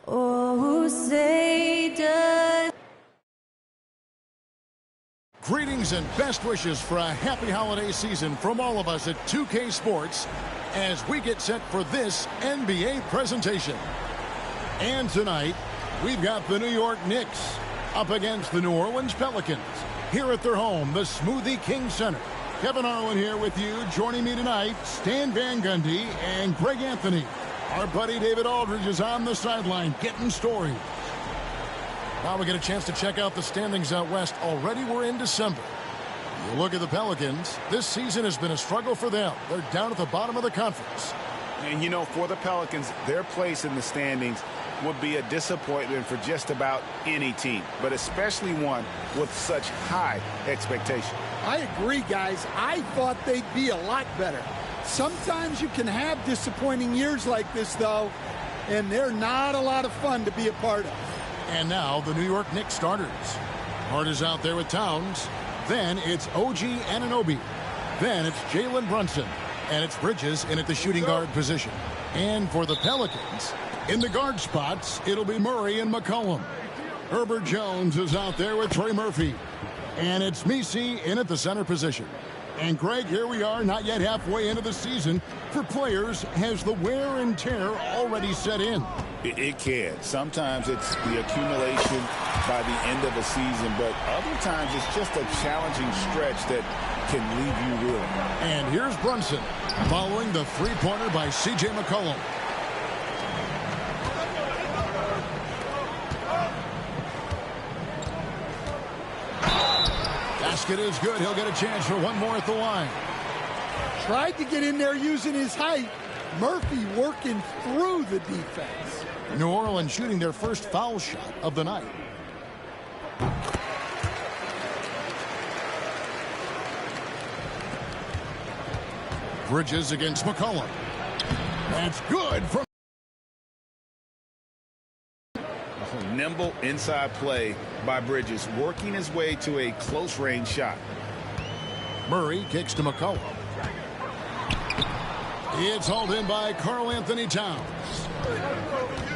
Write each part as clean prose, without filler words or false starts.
Oh, say does. Greetings and best wishes for a happy holiday season from all of us at 2K Sports as we get set for this NBA presentation. And tonight, we've got the New York Knicks up against the New Orleans Pelicans here at their home, the Smoothie King Center. Kevin Harlan here with you. Joining me tonight, Stan Van Gundy and Greg Anthony. Our buddy David Aldridge is on the sideline getting stories. Now we get a chance to check out the standings out west. Already we're in December. You look at the Pelicans. This season has been a struggle for them. They're down at the bottom of the conference. And, you know, for the Pelicans, their place in the standings would be a disappointment for just about any team, but especially one with such high expectation. I agree, guys. I thought they'd be a lot better. Sometimes you can have disappointing years like this, though, and they're not a lot of fun to be a part of. And now the New York Knicks starters. Hart is out there with Towns. Then it's OG Anunoby. Then it's Jalen Brunson. And it's Bridges in at the shooting guard position. And for the Pelicans, in the guard spots, it'll be Murray and McCollum. Herbert Jones is out there with Trey Murphy. And it's Messi in at the center position. And Greg, here we are, not yet halfway into the season. For players, has the wear and tear already set in? It can. Sometimes it's the accumulation by the end of a season, but other times it's just a challenging stretch that can leave you reeling. And here's Brunson, following the three-pointer by C.J. McCollum. Basket is good. He'll get a chance for one more at the line. Tried to get in there using his height. Murphy working through the defense. New Orleans shooting their first foul shot of the night. Bridges against McCollum. That's good from nimble inside play by Bridges, working his way to a close-range shot. Murray kicks to McCollum. It's hauled in by Karl Anthony Towns.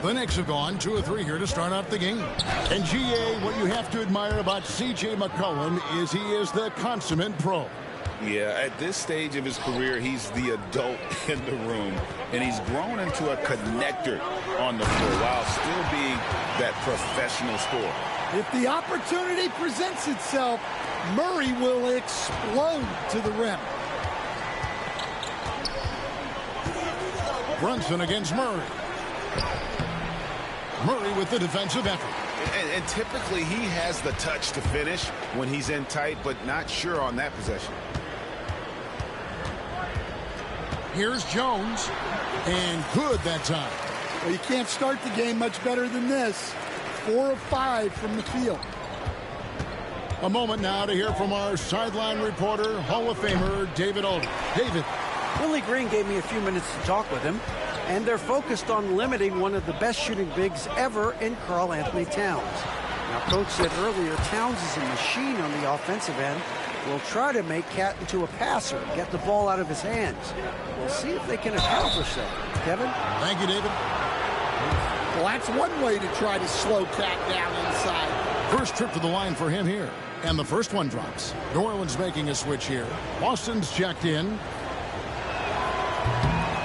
The Knicks have gone 2 of 3 here to start out the game. And GA, what you have to admire about C.J. McCollum is he is the consummate pro. Yeah, at this stage of his career, he's the adult in the room, and he's grown into a connector on the floor while still being that professional scorer. If the opportunity presents itself, Murray will explode to the rim. Brunson against Murray. Murray with the defensive effort. And typically he has the touch to finish when he's in tight, but not sure on that possession. Here's Jones. And good that time. Well, you can't start the game much better than this. 4 of 5 from the field. A moment now to hear from our sideline reporter, Hall of Famer David Aldridge. David. Willie Green gave me a few minutes to talk with him, and they're focused on limiting one of the best shooting bigs ever in Karl Anthony Towns. Now, Coach said earlier, Towns is a machine on the offensive end. Will try to make Cat into a passer, get the ball out of his hands. We'll see if they can accomplish that. Kevin? Thank you, David. Well, that's one way to try to slow Cat down inside. First trip to the line for him here. And the first one drops. New Orleans making a switch here. Boston's checked in.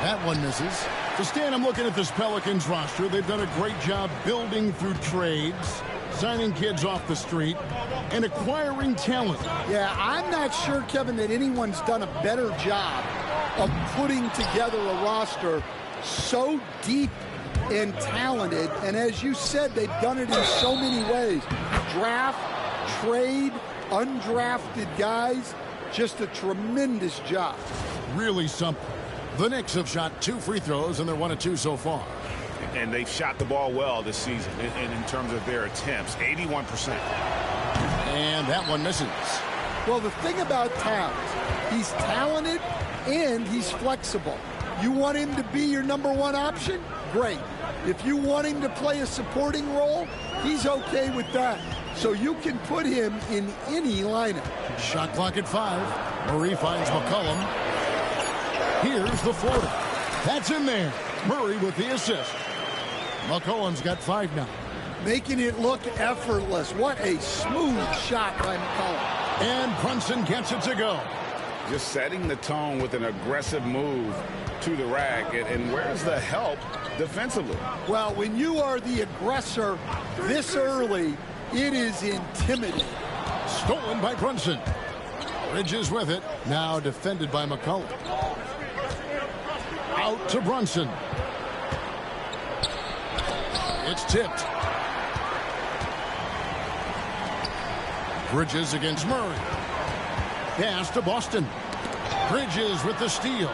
That one misses. So, Stan, I'm looking at this Pelicans roster. They've done a great job building through trades, signing kids off the street, and acquiring talent. Yeah, I'm not sure, Kevin, that anyone's done a better job of putting together a roster so deep and talented. And as you said, they've done it in so many ways. Draft, trade undrafted guys. Just a tremendous job. Really something. The Knicks have shot 2 free throws, and they're 1 of 2 so far. And they've shot the ball well this season in terms of their attempts, 81%. And that one misses. Well, the thing about Towns, he's talented and he's flexible. You want him to be your #1 option? Great. If you want him to play a supporting role, he's okay with that. So you can put him in any lineup. Shot clock at 5. Murray finds McCollum. Here's the floater. That's in there. Murray with the assist. McCollum's got 5 now. Making it look effortless. What a smooth shot by McCollum. And Brunson gets it to go. Just setting the tone with an aggressive move to the rack. And where's the help defensively? Well, when you are the aggressor this early, it is intimidating. Stolen by Brunson. Bridges with it. Now defended by McCollum. Out to Brunson. It's tipped. Bridges against Murray. Pass to Boston. Bridges with the steal.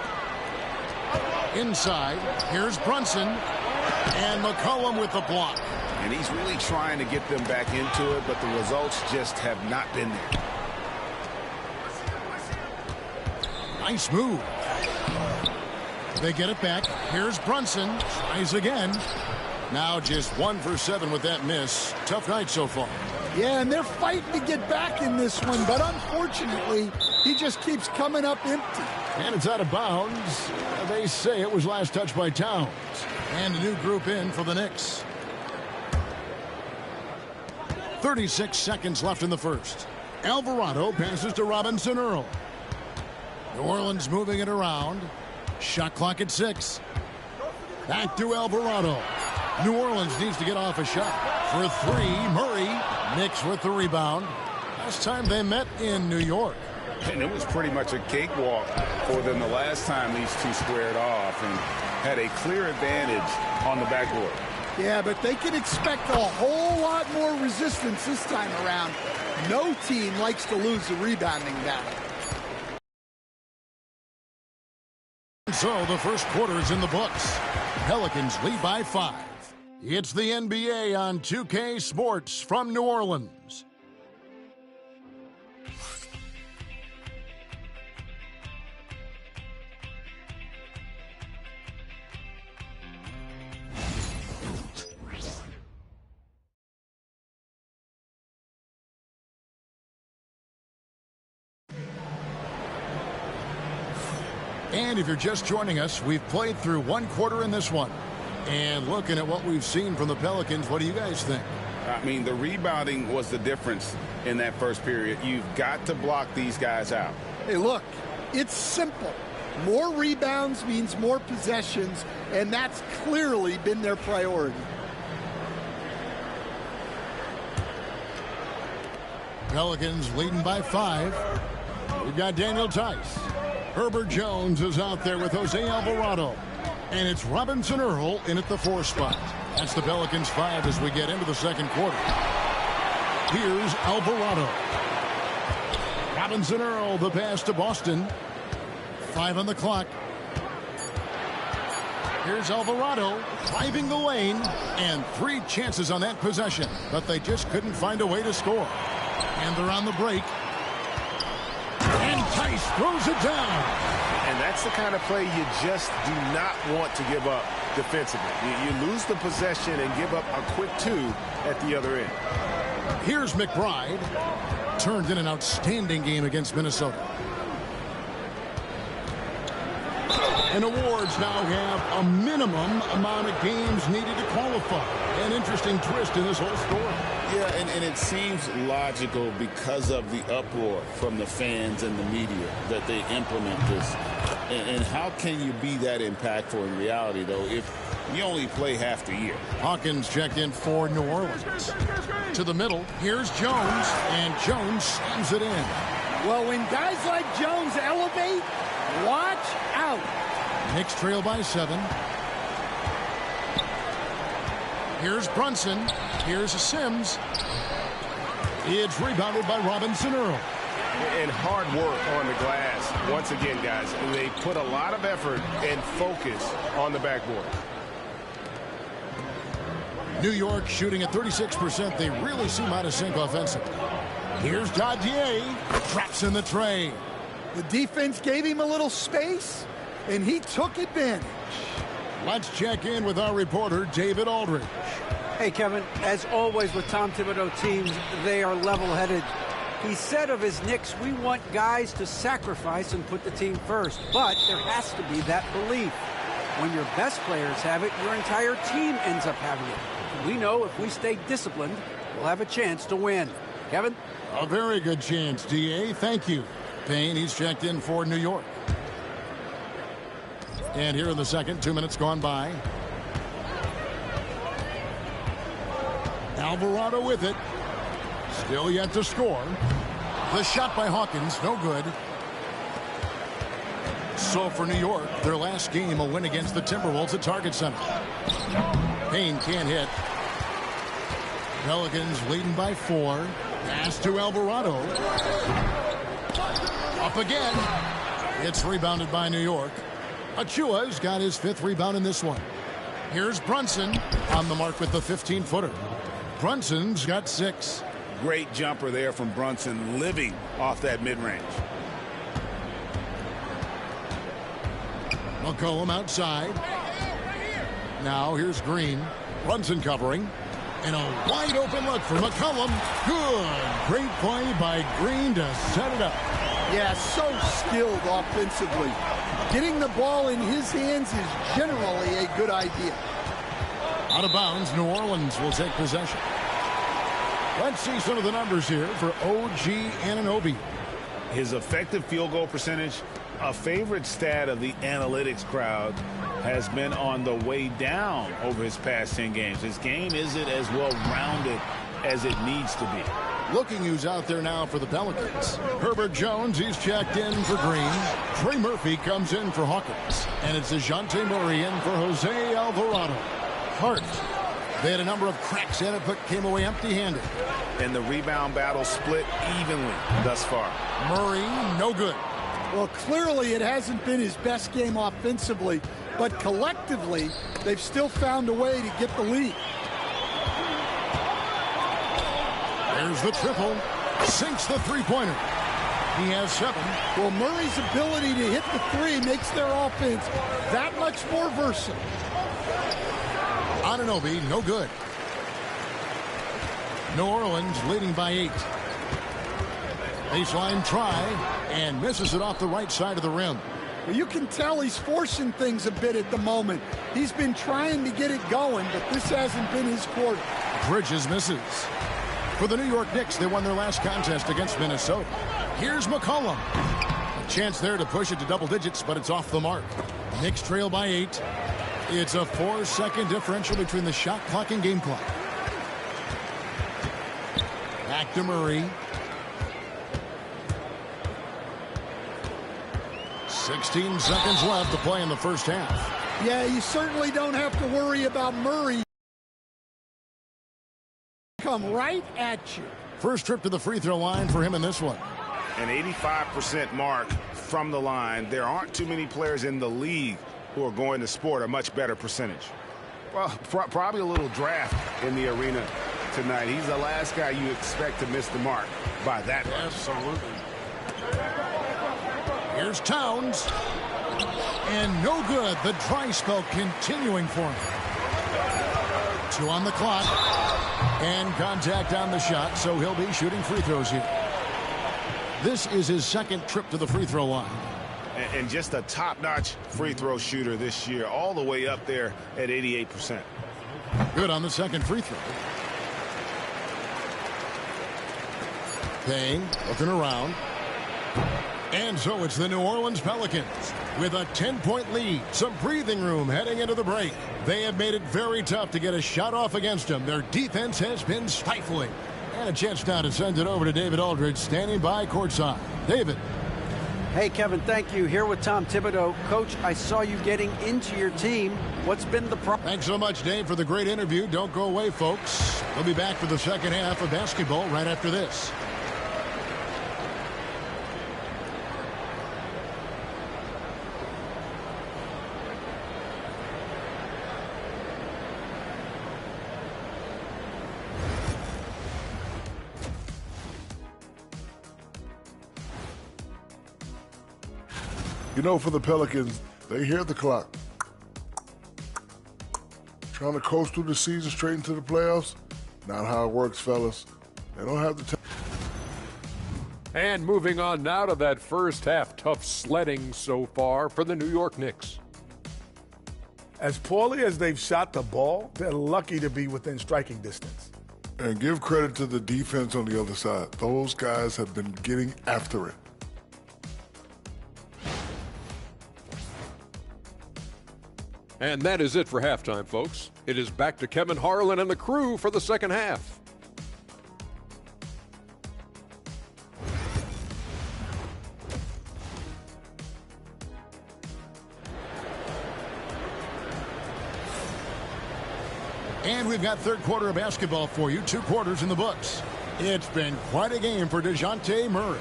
Inside. Here's Brunson. And McCollum with the block. And he's really trying to get them back into it, but the results just have not been there. Nice move. They get it back. Here's Brunson. Tries again. Now just 1 for 7 with that miss. Tough night so far. Yeah, and they're fighting to get back in this one, but unfortunately, he just keeps coming up empty. And it's out of bounds. They say it was last touched by Towns. And a new group in for the Knicks. 36 seconds left in the first. Alvarado passes to Robinson Earl. New Orleans moving it around. Shot clock at 6. Back to Alvarado. New Orleans needs to get off a shot. For 3, Murray. Knicks with the rebound. Last time they met in New York. And it was pretty much a cakewalk for them the last time these two squared off and had a clear advantage on the backboard. Yeah, but they can expect a whole lot more resistance this time around. No team likes to lose the rebounding battle. So the first quarter is in the books. Pelicans lead by 5. It's the NBA on 2K Sports from New Orleans. And if you're just joining us, we've played through 1 quarter in this one. And looking at what we've seen from the Pelicans, what do you guys think? I mean, the rebounding was the difference in that first period. You've got to block these guys out. Hey, look, it's simple. More rebounds means more possessions, and that's clearly been their priority. Pelicans leading by 5. We've got Daniel Tice. Herbert Jones is out there with Jose Alvarado. And it's Robinson Earl in at the 4 spot. That's the Pelicans 5 as we get into the second quarter. Here's Alvarado. Robinson Earl, the pass to Boston. 5 on the clock. Here's Alvarado driving the lane. And 3 chances on that possession. But they just couldn't find a way to score. And they're on the break. And Tice throws it down. And that's the kind of play you just do not want to give up defensively. You lose the possession and give up a quick 2 at the other end. Here's McBride. Turned in an outstanding game against Minnesota. And awards now have a minimum amount of games needed to qualify. An interesting twist in this whole story. Yeah, and it seems logical because of the uproar from the fans and the media that they implement this. And how can you be that impactful in reality, though, if you only play half the year? Hawkins checked in for New Orleans. To the middle, here's Jones, and Jones slams it in. Well, when guys like Jones elevate, watch out. Knicks trail by 7. Here's Brunson. Here's Sims. It's rebounded by Robinson Earl. And hard work on the glass. Once again, guys, they put a lot of effort and focus on the backboard. New York shooting at 36%. They really seem out of sync offensively. Here's Dadier. Drops in the tray. The defense gave him a little space, and he took advantage. Let's check in with our reporter, David Aldridge. Hey, Kevin, as always with Tom Thibodeau teams, they are level-headed. He said of his Knicks, we want guys to sacrifice and put the team first, but there has to be that belief. When your best players have it, your entire team ends up having it. We know if we stay disciplined, we'll have a chance to win. Kevin? A very good chance, D.A. Thank you. Payne, he's checked in for New York. And here in the second, 2 minutes gone by. Alvarado with it. Still yet to score. The shot by Hawkins, no good. So for New York, their last game, a win against the Timberwolves at Target Center. Payne can't hit. Pelicans leading by 4. Pass to Alvarado. Up again. It's rebounded by New York. Achua's got his 5th rebound in this one. Here's Brunson on the mark with the 15-footer. Brunson's got 6. Great jumper there from Brunson, living off that mid-range. McCollum outside. Now here's Green. Brunson covering. And a wide open look for McCollum. Good. Great play by Green to set it up. Yeah, so skilled offensively. Getting the ball in his hands is generally a good idea. Out of bounds, New Orleans will take possession. Let's see some of the numbers here for OG Anunoby. His effective field goal percentage, a favorite stat of the analytics crowd, has been on the way down over his past 10 games. His game isn't as well-rounded as it needs to be. Looking who's out there now for the Pelicans. Herbert Jones, he's checked in for Green. Trey Murphy comes in for Hawkins. And it's DeJounte Murray in for Jose Alvarado. Hart. They had a number of cracks in it, but came away empty-handed. And the rebound battle split evenly thus far. Murray, no good. Well, clearly it hasn't been his best game offensively, but collectively, they've still found a way to get the lead. There's the triple. Sinks the three-pointer. He has 7. Well, Murray's ability to hit the 3 makes their offense that much more versatile. Anunoby, no good. New Orleans leading by 8. Baseline try, and misses it off the right side of the rim. Well, you can tell he's forcing things a bit at the moment. He's been trying to get it going, but this hasn't been his quarter. Bridges misses. For the New York Knicks, they won their last contest against Minnesota. Here's McCollum. A chance there to push it to double digits, but it's off the mark. Knicks trail by 8. It's a 4-second differential between the shot clock and game clock. Back to Murray. 16 seconds left to play in the first half. Yeah, you certainly don't have to worry about Murray. Come right at you. First trip to the free throw line for him in this one. An 85% mark from the line. There aren't too many players in the league who are going to sport a much better percentage. Well, probably a little draft in the arena tonight. He's the last guy you expect to miss the mark by that much. Absolutely. Here's Towns. And no good. The dry spell continuing for him. 2 on the clock. And contact on the shot, so he'll be shooting free throws here. This is his second trip to the free throw line. And just a top-notch free throw shooter this year, all the way up there at 88%. Good on the second free throw. Payne looking around. And so it's the New Orleans Pelicans with a 10-point lead. Some breathing room heading into the break. They have made it very tough to get a shot off against them. Their defense has been stifling. And a chance now to send it over to David Aldridge, standing by courtside. David. Hey, Kevin, thank you. Here with Tom Thibodeau. Coach, I saw you getting into your team. What's been the problem? Thanks so much, Dave, for the great interview. Don't go away, folks. We'll be back for the second half of basketball right after this. You know, for the Pelicans, they hear the clock. Trying to coast through the season straight into the playoffs? Not how it works, fellas. They don't have the time. And moving on now to that first half, tough sledding so far for the New York Knicks. As poorly as they've shot the ball, they're lucky to be within striking distance. And give credit to the defense on the other side. Those guys have been getting after it. And that is it for halftime, folks. It is back to Kevin Harlan and the crew for the second half. And we've got third quarter of basketball for you. 2 quarters in the books. It's been quite a game for DeJounte Murray.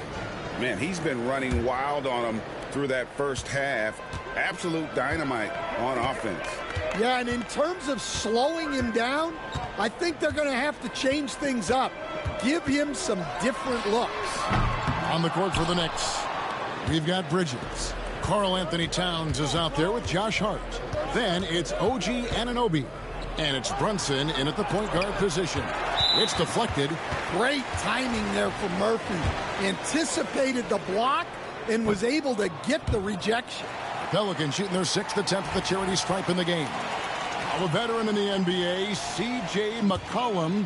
Man, he's been running wild on him through that first half. Absolute dynamite on offense. Yeah, and in terms of slowing him down, I think they're going to have to change things up. Give him some different looks. On the court for the Knicks, we've got Bridges. Karl Anthony Towns is out there with Josh Hart. Then it's OG Anunoby. And it's Brunson in at the point guard position. It's deflected. Great timing there from Murphy. Anticipated the block and was able to get the rejection. Pelicans shooting their 6th attempt at the charity stripe in the game. A veteran in the NBA, C.J. McCollum,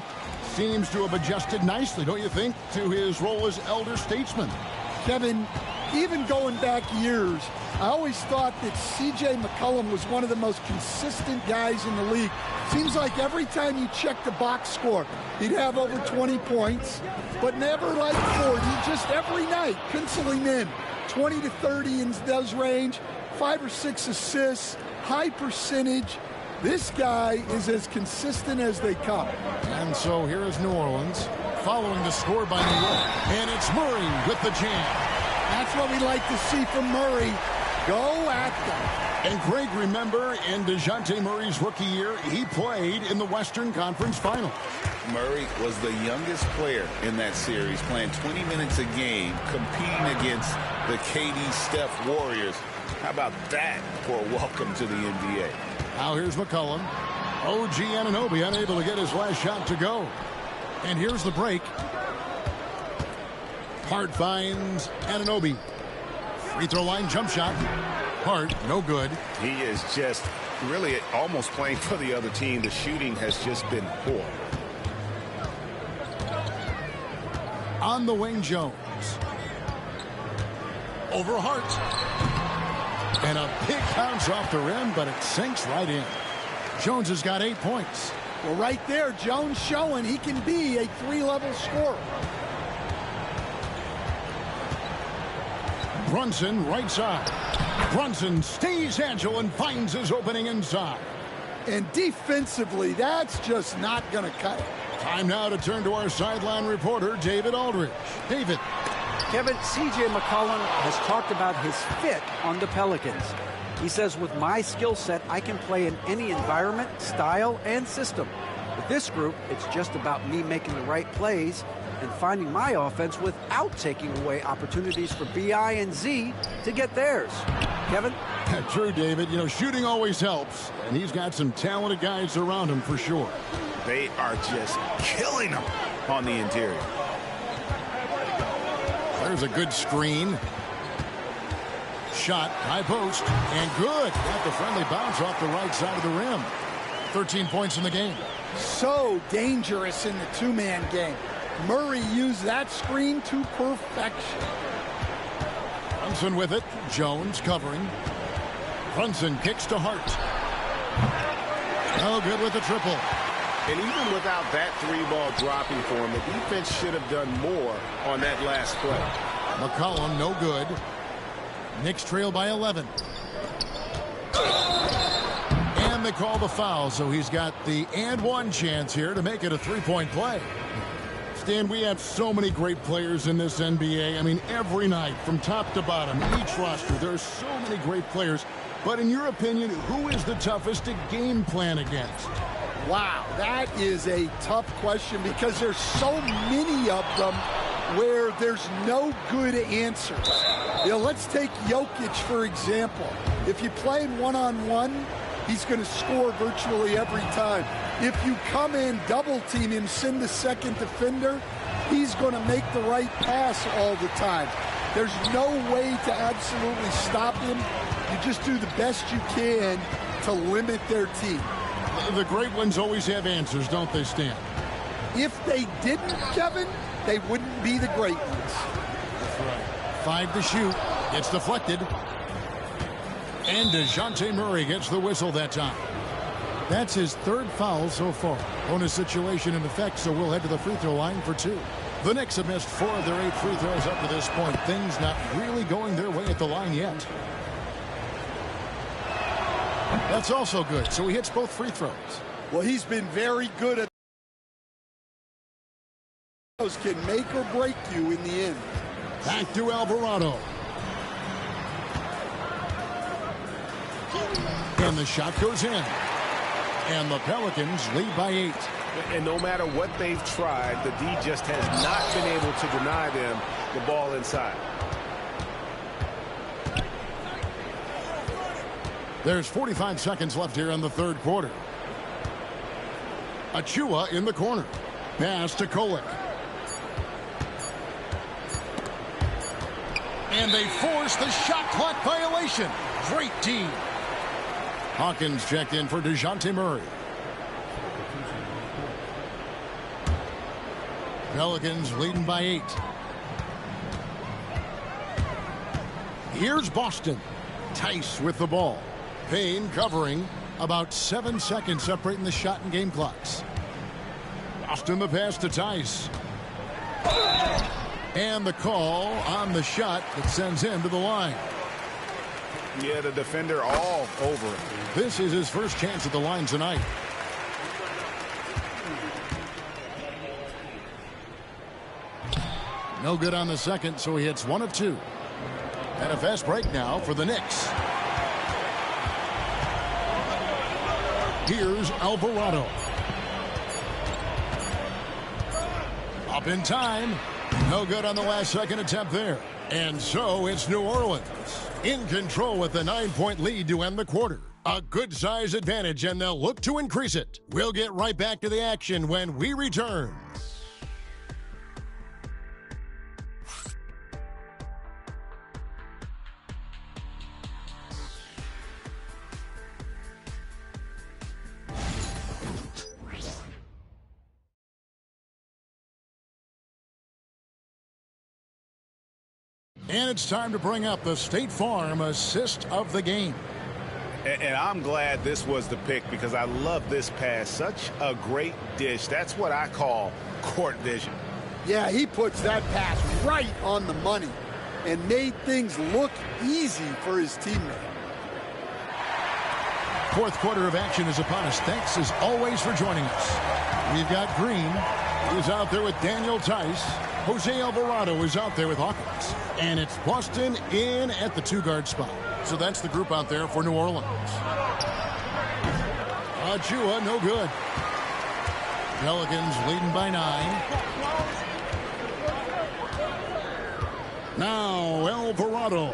seems to have adjusted nicely, don't you think, to his role as elder statesman. Kevin, even going back years, I always thought that C.J. McCollum was one of the most consistent guys in the league. Seems like every time you check the box score, he'd have over 20 points, but never like 40, just every night, pencil him in. 20 to 30 in those range, 5 or 6 assists, high percentage. This guy is as consistent as they come. And so here is New Orleans following the score by New York. And it's Murray with the jam. That's what we like to see from Murray. Go at them. And Greg, remember, in DeJounte Murray's rookie year, he played in the Western Conference Finals. Murray was the youngest player in that series, playing 20 minutes a game, competing against the KD Steph Warriors. How about that for a welcome to the NBA? Now here's McCollum. OG Anunoby unable to get his last shot to go. And here's the break. Hart finds Anunoby. Free throw line jump shot. Hart, no good. He is just really almost playing for the other team. The shooting has just been poor. On the wing, Jones. Over Hart. And a big bounce off the rim, but it sinks right in. Jones has got 8 points. Well, right there, Jones showing he can be a 3-level scorer. Brunson, right side. Brunson stays agile and finds his opening inside. And defensively, that's just not going to cut it. Time now to turn to our sideline reporter, David Aldridge. David. Kevin, C.J. McCollum has talked about his fit on the Pelicans. He says, with my skill set, I can play in any environment, style, and system. With this group, it's just about me making the right plays and finding my offense without taking away opportunities for B.I. and Z to get theirs. Kevin? True, David. You know, shooting always helps, and he's got some talented guys around him for sure. They are just killing him on the interior. There's a good screen. Shot, high post, and good. Got the friendly bounce off the right side of the rim. 13 points in the game. So dangerous in the two-man game. Murray used that screen to perfection. Brunson with it. Jones covering. Brunson kicks to Hart. Oh, good with the triple. And even without that 3-ball dropping for him, the defense should have done more on that last play. McCollum, no good. Knicks trail by 11. And they call the foul, so he's got the and one chance here to make it a three-point play. Stan, we have so many great players in this NBA. I mean, every night, from top to bottom, each roster, there are so many great players. But in your opinion, who is the toughest to game plan against? Wow, that is a tough question because there's so many of them where there's no good answers. You know, let's take Jokic, for example. If you play in one-on-one, he's going to score virtually every time. If you come in, double-team him, send the second defender, he's going to make the right pass all the time. There's no way to absolutely stop him. You just do the best you can to limit their team. The great ones always have answers, don't they, Stan? If they didn't, Kevin, they wouldn't be the great ones. That's right. 5 to shoot. It's deflected. And DeJounte Murray gets the whistle that time. That's his third foul so far. Bonus situation in effect, so we'll head to the free throw line for 2. The Knicks have missed 4 of their 8 free throws up to this point. Things not really going their way at the line yet. That's also good, so he hits both free throws. Well, he's been very good at those. Can make or break you in the end. Back to Alvarado. And the shot goes in. And the Pelicans lead by 8. And no matter what they've tried, the D just has not been able to deny them the ball inside. There's 45 seconds left here in the third quarter. Achua in the corner. Pass to Kolek. And they force the shot clock violation. Great D. Hawkins checked in for DeJounte Murray. Pelicans leading by 8. Here's Boston. Tice with the ball. Payne covering. About 7 seconds separating the shot and game clocks. Boston the pass to Tice. And the call on the shot that sends him to the line. Yeah, the defender all over it. This is his first chance at the line tonight. No good on the second, so he hits 1 of 2. And a fast break now for the Knicks. Here's Alvarado. Up in time. No good on the last second attempt there. And so it's New Orleans in control with a 9-point lead to end the quarter. A good size advantage, and they'll look to increase it. We'll get right back to the action when we return. And it's time to bring up the State Farm assist of the game. And I'm glad this was the pick because I love this pass. Such a great dish. That's what I call court vision. Yeah, he puts that pass right on the money and made things look easy for his teammate. Fourth quarter of action is upon us. Thanks as always for joining us. We've got Green, who's out there with Daniel Tice. Jose Alvarado is out there with Hawkins. And it's Boston in at the 2-guard spot. So that's the group out there for New Orleans. Achua, no good. Pelicans leading by 9. Now Alvarado.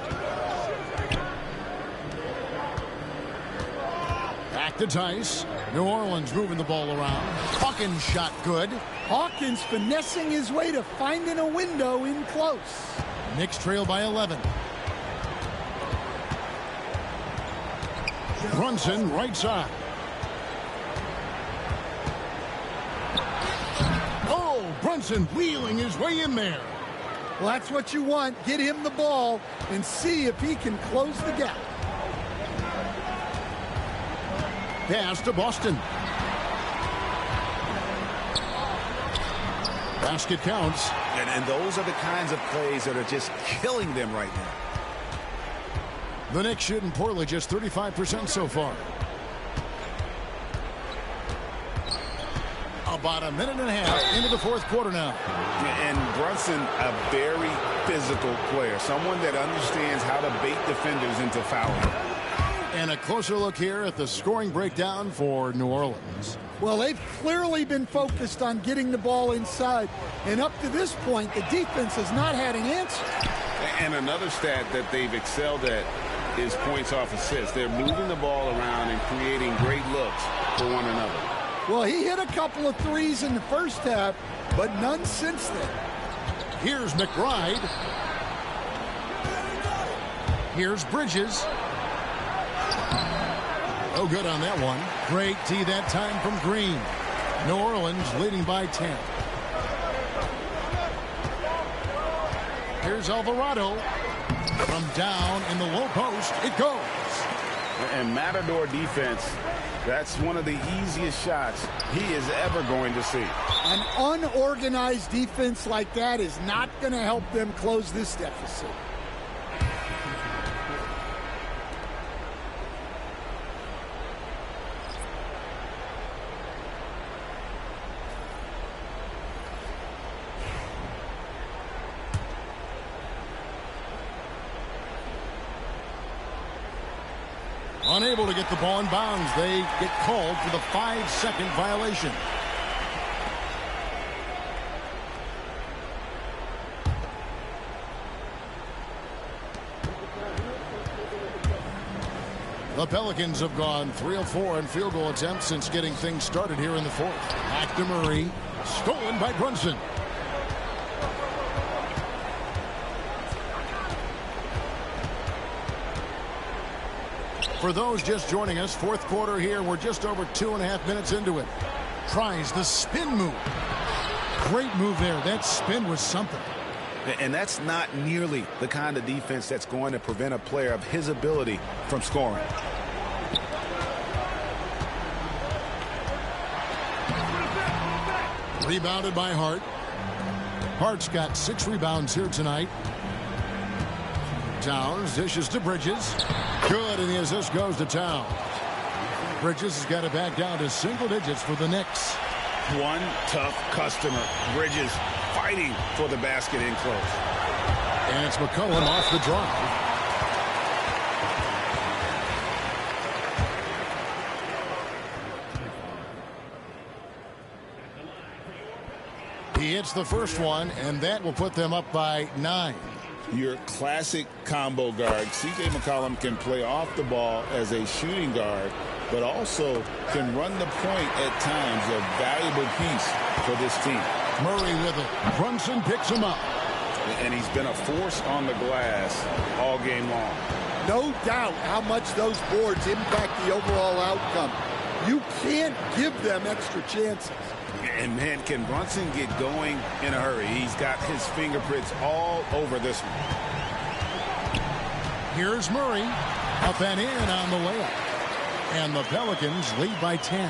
Back to Tice. New Orleans moving the ball around. Hawkins shot good. Hawkins finessing his way to finding a window in close. Knicks trail by 11. Brunson right side. Oh, Brunson wheeling his way in there. Well, that's what you want. Get him the ball and see if he can close the gap. Pass to Boston. Basket counts. And those are the kinds of plays that are just killing them right now. The Knicks shooting poorly, just 35% so far. About a minute and a half into the fourth quarter now. And Brunson, a very physical player, someone that understands how to bait defenders into fouling. And a closer look here at the scoring breakdown for New Orleans. Well, they've clearly been focused on getting the ball inside. And up to this point, the defense has not had an answer. And another stat that they've excelled at is points off assists. They're moving the ball around and creating great looks for one another. Well, he hit a couple of threes in the first half, but none since then. Here's McBride. Here's Bridges. Oh, good on that one. Great tee that time from Green. New Orleans leading by 10. Here's Alvarado. From down in the low post, it goes. And Matador defense, that's one of the easiest shots he is ever going to see. An unorganized defense like that is not going to help them close this deficit. Unable to get the ball in bounds. They get called for the 5-second violation. The Pelicans have gone 3 of 4 in field goal attempts since getting things started here in the fourth. Back to Murray. Stolen by Brunson. For those just joining us, fourth quarter here. We're just over 2.5 minutes into it. Tries the spin move. Great move there. That spin was something. And that's not nearly the kind of defense that's going to prevent a player of his ability from scoring. Rebounded by Hart. Hart's got 6 rebounds here tonight. Towns dishes to Bridges. Good, and the assist goes to Towns. Bridges has got it back down to single digits for the Knicks. One tough customer. Bridges fighting for the basket in close. And it's McCollum off the drive. He hits the first one, and that will put them up by 9. Your classic combo guard. C.J. McCollum can play off the ball as a shooting guard, but also can run the point at times. A valuable piece for this team. Murray with it. Brunson picks him up. And he's been a force on the glass all game long. No doubt how much those boards impact the overall outcome. You can't give them extra chances. And, man, can Brunson get going in a hurry? He's got his fingerprints all over this one. Here's Murray. Up and in on the layup. And the Pelicans lead by 10.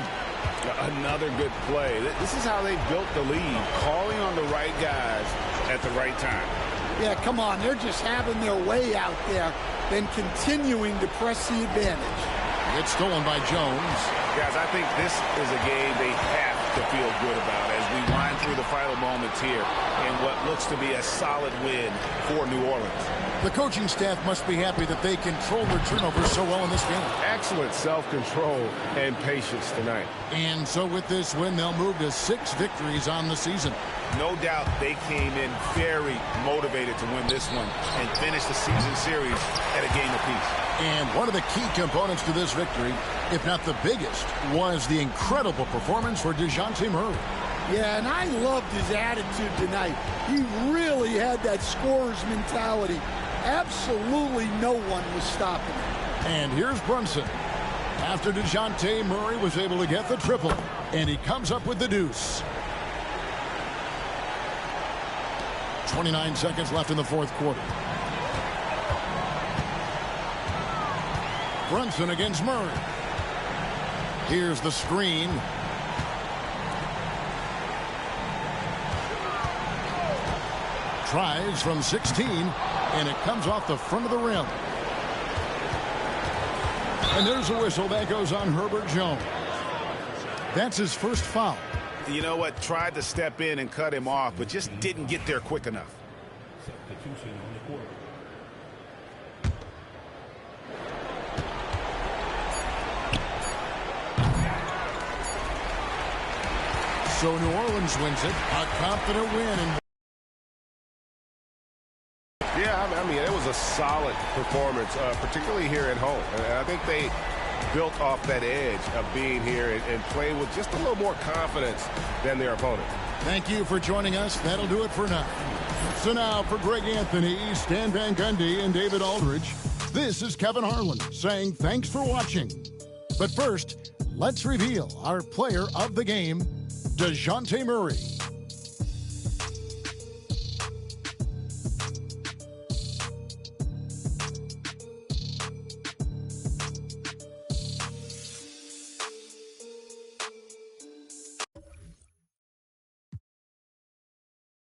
Another good play. This is how they built the lead, calling on the right guys at the right time. Yeah, come on. They're just having their way out there, then continuing to press the advantage. It's stolen by Jones. Guys, I think this is a game they have to feel good about as we wind through the final moments here in what looks to be a solid win for New Orleans. The coaching staff must be happy that they control their turnovers so well in this game. Excellent self-control and patience tonight. And so with this win, they'll move to 6 victories on the season. No doubt they came in very motivated to win this one and finish the season series at a game apiece. And one of the key components to this victory, if not the biggest, was the incredible performance for DeJounte Murray. Yeah, and I loved his attitude tonight. He really had that scorer's mentality. Absolutely no one was stopping him. And here's Brunson. After DeJounte Murray was able to get the triple, and he comes up with the deuce. 29 seconds left in the fourth quarter. Brunson against Murray. Here's the screen. Tries from 16, and it comes off the front of the rim. And there's a whistle that goes on Herbert Jones. That's his first foul. You know what? Tried to step in and cut him off, but just didn't get there quick enough. So New Orleans wins it. A confident win. And yeah, I mean, it was a solid performance, particularly here at home. And I think they built off that edge of being here and playing with just a little more confidence than their opponent. Thank you for joining us. That'll do it for now. So now for Greg Anthony, Stan Van Gundy, and David Aldridge, this is Kevin Harlan saying thanks for watching. But first, let's reveal our player of the game, DeJounte Murray.